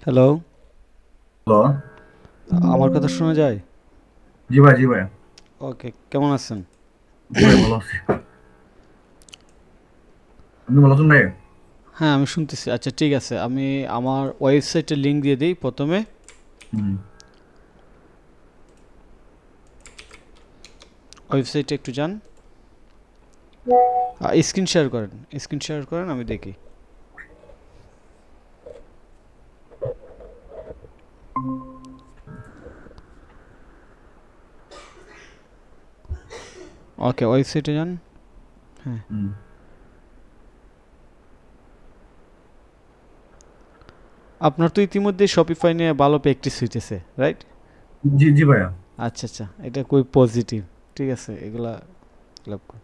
Hello, hello. আমার কথা শোনা যায়? জি ভাই, জি ভাই। ওকে, কেমন আছেন? জি ভাই, ভালো আছি। আপনি ভালো আছেন ভাই? হ্যাঁ, আমি শুনতেছি। আচ্ছা, ঠিক আছে। আমি আমার ওয়েবসাইটের লিংক দিয়ে দিই প্রথমে। হুম। ওয়েবসাইটে একটু যান। স্ক্রিন শেয়ার করেন। স্ক্রিন শেয়ার করেন, আমি দেখি। ওকে, ওয়েবসাইটে যান। হ্যাঁ, হুম। আপনার তো ইতিমধ্যে শপিফাই নিয়ে ভালো প্র্যাকটিস হইতেছে, রাইট? জি, জি ভাইয়া। আচ্ছা, আচ্ছা, এটা খুবই পজিটিভ। ঠিক আছে, এগুলা লাভ করুন।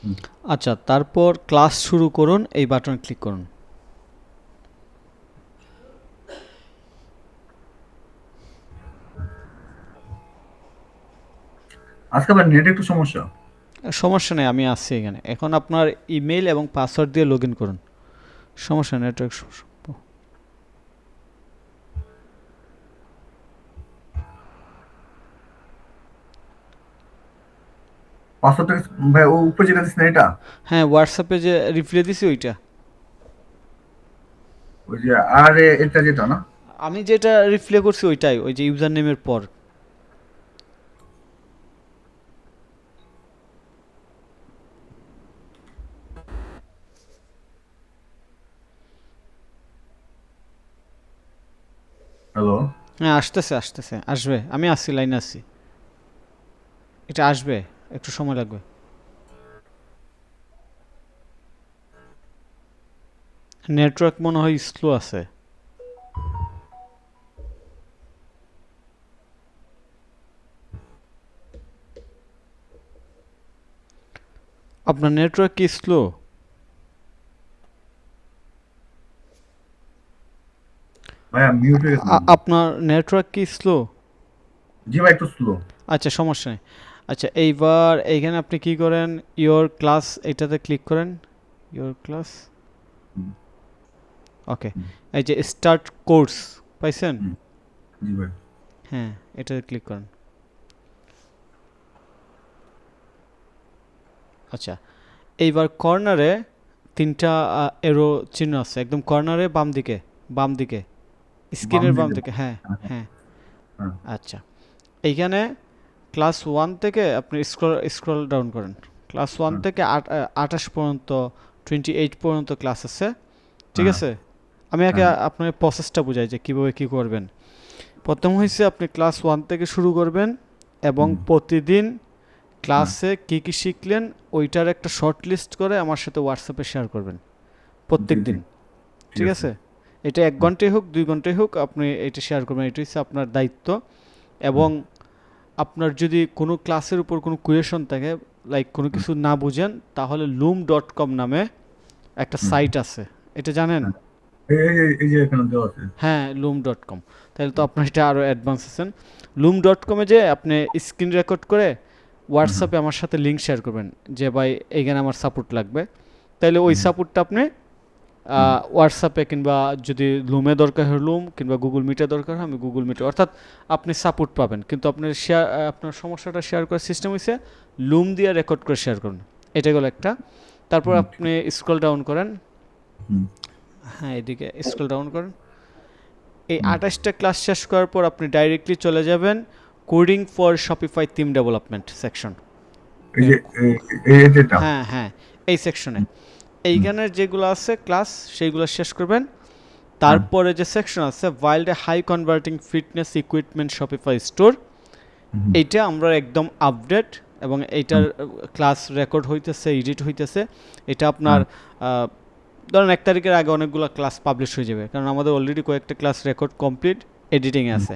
হুম। আচ্ছা, তারপর ক্লাস শুরু করুন, এই বাটন ক্লিক করুন। আজকে ভাই নেট একটু সমস্যা। সমস্যা নেই, আমি আছি এখানে। এখন আপনার ইমেল এবং পাসওয়ার্ড দিয়ে লগ ইন করুন। সমস্যা নেই, নেটওয়ার্ক সমস্যা। পাসওয়ার্ডটা ভাই ও উপরে যেটা দিচ্ছেন এটা? হ্যাঁ, হোয়াটসঅ্যাপে যে রিপ্লাই দিছি ওইটা। ওই যে এটা যেটা না? আমি যেটা রিপ্লাই করছি ওইটাই, ওই যে ইউজার নেমের পর। হ্যালো। হ্যাঁ, আসতেছে আসতেছে, আসবে। আমি আসছি, লাইনে আসছি। এটা আসবে, একটু সময় লাগবে। নেটওয়ার্ক মনে হয় স্লো আছে। আপনার নেটওয়ার্ক কি স্লো? ভাইয়া মিউট হয়ে গেছে নাকি? আপনার নেটওয়ার্ক কি স্লো? জি ভাই, একটু স্লো। আচ্ছা, সমস্যা নেই। আচ্ছা, এইবার এইখানে আপনি কি করেন? ইয়োর ক্লাস, এটাতে ক্লিক করেন। Your class. Hmm, okay. হুম, এই যে স্টার্ট কোর্স, পাইছেন? হুম। জি ভাই। হ্যাঁ, এটাতে ক্লিক করেন। আচ্ছা, এইবার কর্নারে তিনটা এরো চিহ্ন আছে, একদম কর্নারে বাম দিকে। বাম দিকে, বাম স্ক্রিনের বাম দিকে। দিকে, হ্যাঁ। হ্যাঁ, হ্যাঁ, হ্যাঁ, হ্যাঁ। আচ্ছা। এইখানে ক্লাস ওয়ান থেকে আপনি স্ক্রল ডাউন করেন। ক্লাস ওয়ান হ্যাঁ, থেকে 28 পর্যন্ত, 28 পর্যন্ত ক্লাস আছে। ঠিক হ্যাঁ, আছে, আমি আগে হ্যাঁ। আপনার প্রসেসটা বুঝাই যে কীভাবে কী করবেন। প্রথম হয়েছে আপনি ক্লাস ওয়ান থেকে শুরু করবেন এবং হুম, প্রতিদিন হ্যাঁ। ক্লাসে কী কী শিখলেন ওইটার একটা শর্ট লিস্ট করে আমার সাথে হোয়াটসঅ্যাপে শেয়ার করবেন জি, প্রত্যেক জি। দিন। ঠিক ঠিক আছে। আছে, এটা এক হুম, ঘন্টায় হোক 2 ঘন্টায় হোক আপনি এটা শেয়ার করবেন, এটা হচ্ছে আপনার দায়িত্ব। হুম, এবং আপনার যদি কোনো ক্লাসের উপর কোনো কোয়েশন থাকে, লাইক কোনো হুম, কিছু না বুঝেন, তাহলে loom.com নামে একটা হুম। সাইট আছে, এটা জানেন? হ্যাঁ। এই যে এখানে দেওয়া আছে। হ্যাঁ, loom.com। তাহলে তো হুম, আপনার এটা আরও অ্যাডভান্স আছেন। loom.com-এ যে আপনি স্ক্রিন রেকর্ড করে হুম, হুম, হোয়াটসঅ্যাপে আমার সাথে লিঙ্ক শেয়ার করবেন যে ভাই এইখানে আমার সাপোর্ট লাগবে। তাইলে ওই হুম, সাপোর্টটা আপনি হুম। হোয়াটসঅ্যাপে, কিংবা যদি লুমে দরকার হয় লুম, কিংবা গুগল মিটে দরকার হয় আমি গুগল মিটে, অর্থাৎ আপনি সাপোর্ট পাবেন। কিন্তু আপনার শেয়ার, আপনার সমস্যাটা শেয়ার করার সিস্টেম হয়েছে লুম দিয়ে রেকর্ড করে শেয়ার করুন। এটা গেল একটা। তারপর হুম, ঠিক আপনি আছে। স্ক্রল ডাউন করেন। হুম, হ্যাঁ, এদিকে স্ক্রল ডাউন করেন। এই হুম। 28টা ক্লাস শেষ করার পর আপনি ডাইরেক্টলি চলে যাবেন coding for Shopify theme development section. এই যে এই যেটা। হ্যাঁ, হ্যাঁ, এই সেকশনে হুম, হুম, এইখানের যেগুলো আছে ক্লাস সেইগুলো শেষ করবেন। হ্যাঁ, তারপরে যে সেকশন আছে wild high converting fitness equipment Shopify store, হুম, এইটা আমরা একদম আপডেট, এবং এইটার হুম, ক্লাস রেকর্ড হইতেছে, এডিট হইতেছে। এটা আপনার হ্যাঁ, ধরেন 1 তারিখের আগে অনেকগুলো ক্লাস পাবলিশ হয়ে যাবে, কারণ আমাদের অলরেডি কয়েকটা ক্লাস রেকর্ড কমপ্লিট, এডিটিংয়ে হুম, আছে।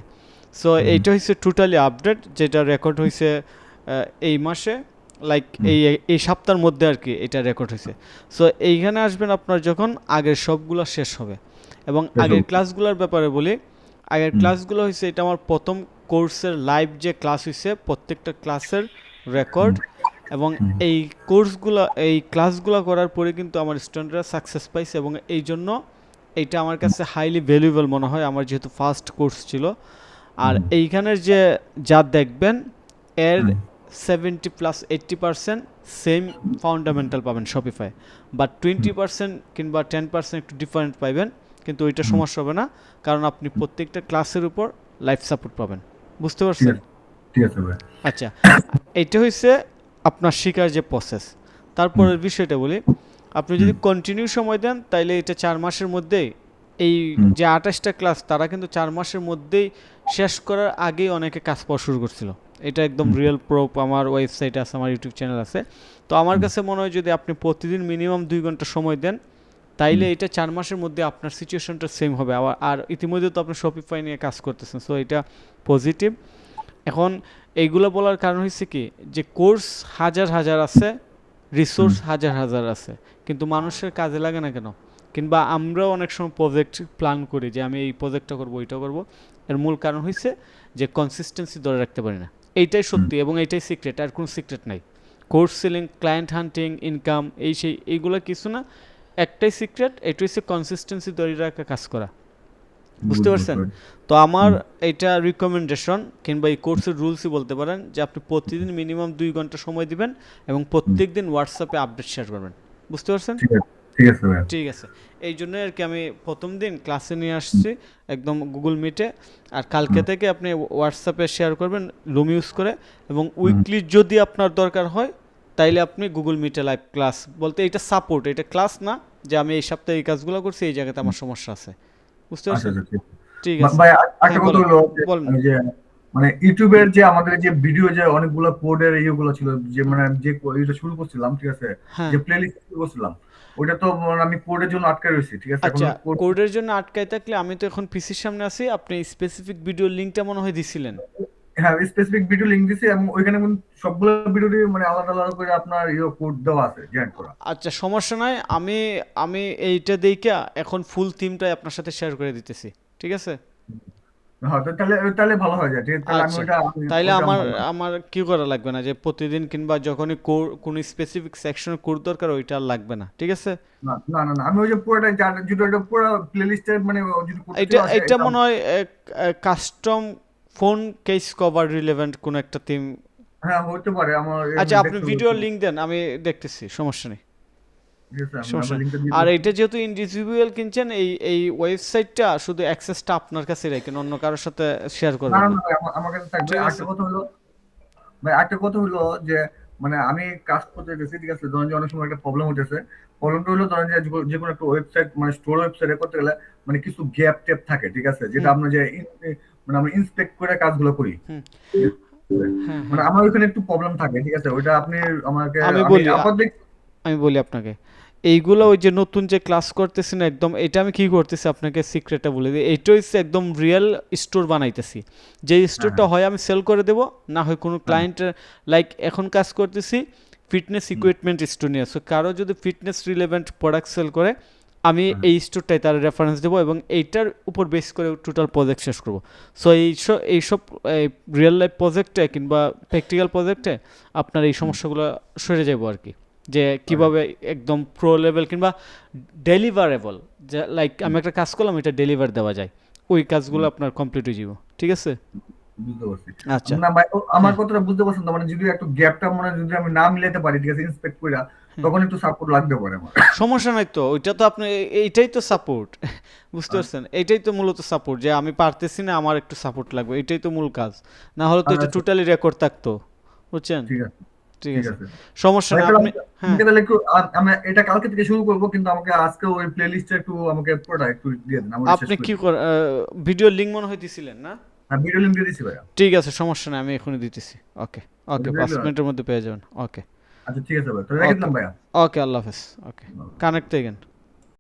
সো হুম, এইটা হচ্ছে টোটালি আপডেট, যেটা রেকর্ড হয়েছে এই মাসে, লাইক হুম, এই এই সপ্তাহের মধ্যে আর কি এটা রেকর্ড হয়েছে। সো এইখানে আসবেন আপনার যখন আগের সবগুলো শেষ হবে। এবং এসব। আগের ক্লাসগুলোর ব্যাপারে বলি, আগের হুম, ক্লাসগুলো হয়েছে, এটা আমার প্রথম কোর্সের লাইভ যে ক্লাস হইছে প্রত্যেকটা ক্লাসের রেকর্ড, এবং এই ক্লাসগুলো করার পরে কিন্তু আমার স্টুডেন্টরা সাকসেস পাইছে, এবং এই জন্য এইটা আমার কাছে হাইলি ভ্যালুয়েবল মনে হয়, আমার যেহেতু ফার্স্ট কোর্স ছিল। আর এইখানের যে যা দেখবেন এর 70+80% সেম ফাউন্ডামেন্টাল পাবেন শপিফাই, বাট 20% কিংবা 10% একটু ডিফারেন্ট পাবেন, কিন্তু ওইটা সমস্যা হবে না, কারণ আপনি প্রত্যেকটা ক্লাসের উপর লাইভ সাপোর্ট পাবেন। বুঝতে পারছেন? ঠিক আছে ভাই। আচ্ছা, এইটা হচ্ছে আপনার শেখার যে প্রসেস। তারপরের বিষয়টা বলি, আপনি যদি কন্টিনিউ সময় দেন তাইলে এটা 4 মাসের মধ্যেই, এই যে 28টা ক্লাস তারা কিন্তু 4 মাসের মধ্যেই শেষ করার আগেই অনেকে কাজ পাওয়া শুরু করছিল। এটা একদম রিয়েল প্রুফ, আমার ওয়েবসাইট আছে, আমার ইউটিউব চ্যানেল আছে। তো আমার কাছে মনে হয় যদি আপনি প্রতিদিন মিনিমাম 2 ঘন্টা সময় দেন তাইলে এটা 4 মাসের মধ্যে আপনার সিচুয়েশনটা সেম হবে। আর ইতিমধ্যে তো আপনি শপিফাই নিয়ে কাজ করতেছেন, সো এটা পজিটিভ। এখন এইগুলো বলার কারণ হচ্ছে কি, যে কোর্স হাজার হাজার আছে, রিসোর্স হাজার হাজার আছে, কিন্তু মানুষের কাজে লাগে না কেন? কিংবা আমরাও অনেক সময় প্রজেক্ট প্ল্যান করি যে আমি এই প্রজেক্টটা করবো, ওইটা করবো, এর মূল কারণ হচ্ছে যে কনসিস্টেন্সি ধরে রাখতে পারি না। এইটাই সত্যি এবং এইটাই সিক্রেট, আর কোনো সিক্রেট নাই। কোর্স সেলিং, ক্লায়েন্ট হান্টিং, ইনকাম, এইগুলো কিছু না, একটাই সিক্রেট, এটা হচ্ছে কনসিস্টেন্সি ধরে রাখা, কাজ করা। বুঝতে পারছেন? তো আমার এটা রিকমেন্ডেশন কিংবা এই কোর্সের রুলসই বলতে পারেন যে আপনি প্রতিদিন মিনিমাম 2 ঘন্টা সময় দিবেন এবং প্রত্যেক দিন হোয়াটসঅ্যাপে আপডেট শেয়ার করবেন। বুঝতে পারছেন? ঠিক আছে ভাই। ঠিক আছে, এই জন্য আর কি আমি প্রথম দিন ক্লাসে নিয়ে আসছি একদম গুগল মিটে, আর কালকে থেকে আপনি হোয়াটসঅ্যাপে শেয়ার করবেন লুম ইউজ করে, এবং উইকলি যদি আপনার দরকার হয় তাইলে আপনি গুগল মিটে লাইভ ক্লাস, বলতে এটা সাপোর্ট, এটা ক্লাস না যে আমি এই সপ্তাহে এই কাজগুলো করছি, এই জায়গাতে আমার সমস্যা আছে। বুঝতে আচ্ছা পারছেন? আচ্ছা, ঠিক আছে। ঠিক আছে, ভাই হ্যাঁ একটা কথা বলেন হলো যে বলেন। আমি যে মানে ইউটিউবের যে আমাদের যে ভিডিও যে অনেকগুলো কোডের ইয়েগুলো ছিল, যে মানে যে এটা শুরু করছিলাম, ঠিক আছে, হ্যাঁ, যে প্লেলিস্ট শুরু করছিলাম, ওইটা তো মানে আমি কোডের জন্য আটকে রয়েছি, ঠিক আছে, এখন আচ্ছা, কোড। কোডের জন্য আটকায় থাকলে আমি তো এখন পিসির সামনে আছি, আপনি স্পেসিফিক ভিডিও লিঙ্কটা মনে হয় দিছিলেন। হ্যাঁ, স্পেসিফিক ভিডিও লিংক দিছি এবং ওইখানে কিন্তু সবগুলো ভিডিওরই মানে আলাদা আলাদা করে আপনার কোড দেওয়া আছে, জয়েন করা। আচ্ছা, সমস্যা নাই, আমি আমি এইটা দেইখা এখন ফুল থিমটাই আপনার সাথে শেয়ার করে দিতেছি। ঠিক আছে? হ্যাঁ, তো তাহলে তাহলে ভালো হয়ে যায়, ঠিক আছে, তাহলে আমি আচ্ছা, তাইলে ওইটা আমার ভালো। আমার কি করা লাগবে না, যে প্রতিদিন কিংবা যখনই কোনো স্পেসিফিক সেকশনের কোড দরকার ওইটা আর লাগবে না। ঠিক আছে? না না না না, আমি ওই যে পুরোটা যদি ওইটা পুরো প্লে লিস্টে মানে যদি কোডটা এটা চলে আসে এটা এটা। মনে হয় custom phone case cover relevant কোন একটা থিম। হ্যাঁ, হতে পারে, আমার আচ্ছা, আপনি দেখতে ভিডিও হবে। লিংক দেন, আমি দেখতেছি, সমস্যা নেই, ঠিক আছে, আমি সমস্যা আমার নেই। লিংকটা দিয়ে আর দিচ্ছি। এটা যেহেতু ইন্ডিভিজুয়াল কিনছেন, এই ওয়েবসাইটটা শুধু অ্যাক্সেসটা আপনার কাছে রাখেন, অন্য কারোর সাথে শেয়ার না করবেন না না। না ভাই, আমার কাছে থাকবে। ঠিক আরেকটা আছে? কথা হলো ভাই, একটা কথা হলো যে মানে আমি কাজ করতে গেছি, ঠিক আছে, ধরেন যে অনেক সময় একটা প্রবলেম হতেছে। প্রবলেমটা হলো ধরেন যে যে কোনো একটা ওয়েবসাইট মানে স্টোর ওয়েবসাইটে করতে গেলে মানে কিছু গ্যাপ ট্যাপ থাকে, ঠিক আছে, যেটা হুম আমরা যে মানে আমরা ইন্সপেক্ট করে কাজগুলো করি, হুম, ঠিক আছে? হ্যাঁ মানে হ্যাঁ, আমার ওইখানে একটু প্রবলেম থাকে, ঠিক আছে, ওইটা আপনি আমাকে আমি আমি বলি আপাতত আমি বলি আপনাকে, এইগুলো ওই যে নতুন যে ক্লাস করতেছি না একদম, এটা আমি কি করতেছি আপনাকে সিক্রেটটা বলে দিই, এইটা হচ্ছে একদম রিয়েল স্টোর বানাইতেছি। যে হ্যাঁ স্টোরটা হ্যাঁ হয় আমি সেল করে দেব, না হয় কোনো হ্যাঁ ক্লায়েন্টের, লাইক এখন কাজ করতেছি ফিটনেস ইকুইপমেন্ট স্টোর নিয়ে। সো কারো যদি ফিটনেস রিলেভেন্ট প্রোডাক্ট সেল করে, আমি হ্যাঁ এই স্টোরটাই তার রেফারেন্স দেবো এবং এইটার উপর বেস করে টোটাল প্রজেক্ট শেষ করবো। সো এইসব রিয়েল লাইফ প্রজেক্টে কিংবা প্র্যাকটিক্যাল প্রজেক্টে আপনার এই সমস্যাগুলো সরে যাবো আর কি, যে আচ্ছা, কিভাবে একদম প্রো লেভেল কিংবা ডেলিভারেবল, যে লাইক আমি একটা কাজ করলাম এটা ডেলিভার দেওয়া যায়, ওই কাজগুলো হুম, আপনার কমপ্লিট হয়ে যাব। ঠিক আছে? বুঝতে পারছি। আচ্ছা, না ভাই, আমার হ্যাঁ কথাটা বুঝতে পারছেন তো, মানে যদি একটু গ্যাপটা মানে যদি আমি না মিলাতে পারি, ঠিক আছে, ইন্সপেক্ট কইরা, হ্যাঁ, তখন একটু সাপোর্ট লাগতে পারে আমার। সমস্যা নাই তো, ওইটা তো আপনি এইটাই তো সাপোর্ট। বুঝতে আর পারছেন? এইটাই তো মূলত সাপোর্ট, যে আমি পারতেছি না, আমার একটু সাপোর্ট লাগবে, এটাই তো মূল কাজ। না হলে তো এটা আচ্ছা, টোটালি রেকর্ড থাকতো। বুঝছেন? ঠিক আছে, ঠিক ঠিক আছে, আছে সমস্যা ভাই, নেই, তাহলে আপনি হ্যাঁ, আমাকে তাহলে একটু আমি এটা কালকে থেকে শুরু করবো, কিন্তু আমাকে আজকে ওই প্লে লিস্টে একটু আমাকে পুরোটা একটু দিয়ে দেন, আমি ওটা শেষ আপনি করে কি দিই। ভিডিও লিঙ্ক মনে হয় দিছিলেন না? হ্যাঁ, ভিডিও লিংক দিয়ে দিচ্ছি ভাইয়া। ঠিক আছে, সমস্যা নেই, আমি এখনই দিতেছি। ওকে, ওকে, ওটা দিয়ে 5 দিলে হয়। মিনিটের মধ্যে পেয়ে যাবেন। ওকে, আচ্ছা, ঠিক আছে ভাই, তাহলে রেখে ওকে, দিলাম ভাইয়া। ওকে, আল্লাহ হাফেজ। ওকে, কানেক্ট এগেন।